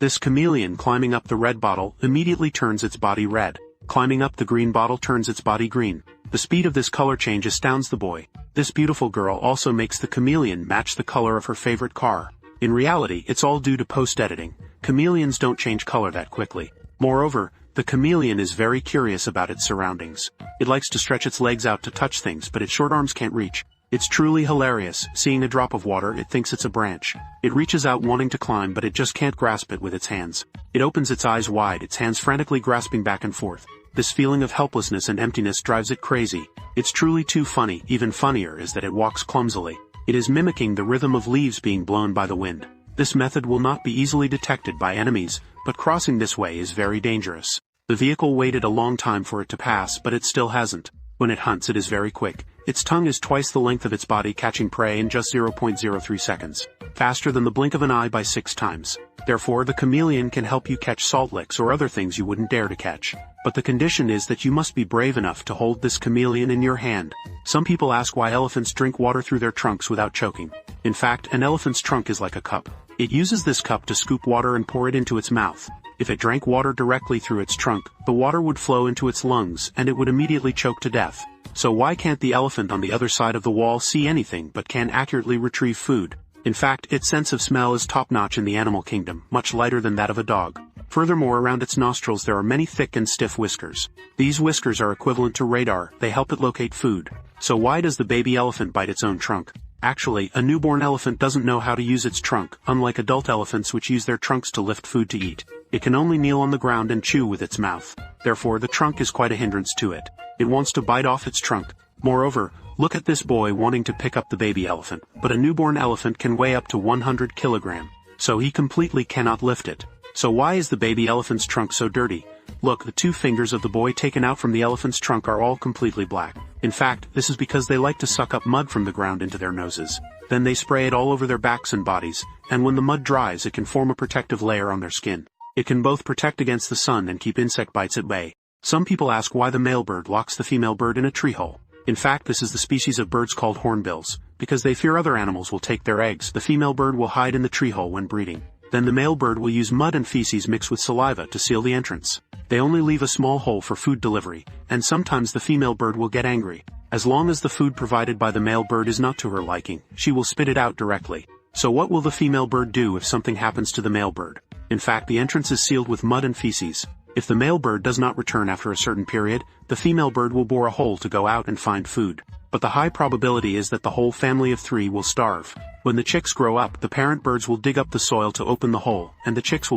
This chameleon climbing up the red bottle immediately turns its body red. Climbing up the green bottle turns its body green. The speed of this color change astounds the boy. This beautiful girl also makes the chameleon match the color of her favorite car. In reality, it's all due to post-editing. Chameleons don't change color that quickly. Moreover, the chameleon is very curious about its surroundings. It likes to stretch its legs out to touch things, but its short arms can't reach. It's truly hilarious. Seeing a drop of water, it thinks it's a branch. It reaches out wanting to climb, but it just can't grasp it with its hands. It opens its eyes wide, its hands frantically grasping back and forth. This feeling of helplessness and emptiness drives it crazy. It's truly too funny. Even funnier is that it walks clumsily. It is mimicking the rhythm of leaves being blown by the wind. This method will not be easily detected by enemies, but crossing this way is very dangerous. The vehicle waited a long time for it to pass, but it still hasn't. When it hunts, it is very quick. Its tongue is twice the length of its body, catching prey in just 0.03 seconds. Faster than the blink of an eye by 6 times. Therefore, the chameleon can help you catch salt licks or other things you wouldn't dare to catch. But the condition is that you must be brave enough to hold this chameleon in your hand. Some people ask why elephants drink water through their trunks without choking. In fact, an elephant's trunk is like a cup. It uses this cup to scoop water and pour it into its mouth. If it drank water directly through its trunk, the water would flow into its lungs and it would immediately choke to death. So why can't the elephant on the other side of the wall see anything but can accurately retrieve food? In fact, its sense of smell is top-notch in the animal kingdom, much lighter than that of a dog. Furthermore, around its nostrils there are many thick and stiff whiskers. These whiskers are equivalent to radar. They help it locate food. So why does the baby elephant bite its own trunk? Actually, a newborn elephant doesn't know how to use its trunk, unlike adult elephants which use their trunks to lift food to eat. It can only kneel on the ground and chew with its mouth. Therefore, the trunk is quite a hindrance to it. It wants to bite off its trunk. Moreover, look at this boy wanting to pick up the baby elephant, but a newborn elephant can weigh up to 100 kilograms, so he completely cannot lift it. So why is the baby elephant's trunk so dirty? Look, the 2 fingers of the boy taken out from the elephant's trunk are all completely black. In fact, this is because they like to suck up mud from the ground into their noses. Then they spray it all over their backs and bodies, and when the mud dries it can form a protective layer on their skin. It can both protect against the sun and keep insect bites at bay. Some people ask why the male bird locks the female bird in a tree hole. In fact, this is the species of birds called hornbills. Because they fear other animals will take their eggs, the female bird will hide in the tree hole when breeding. Then the male bird will use mud and feces mixed with saliva to seal the entrance. They only leave a small hole for food delivery, and sometimes the female bird will get angry. As long as the food provided by the male bird is not to her liking, she will spit it out directly. So what will the female bird do if something happens to the male bird? In fact, the entrance is sealed with mud and feces. If the male bird does not return after a certain period, the female bird will bore a hole to go out and find food. But the high probability is that the whole family of 3 will starve. When the chicks grow up, the parent birds will dig up the soil to open the hole, and the chicks will be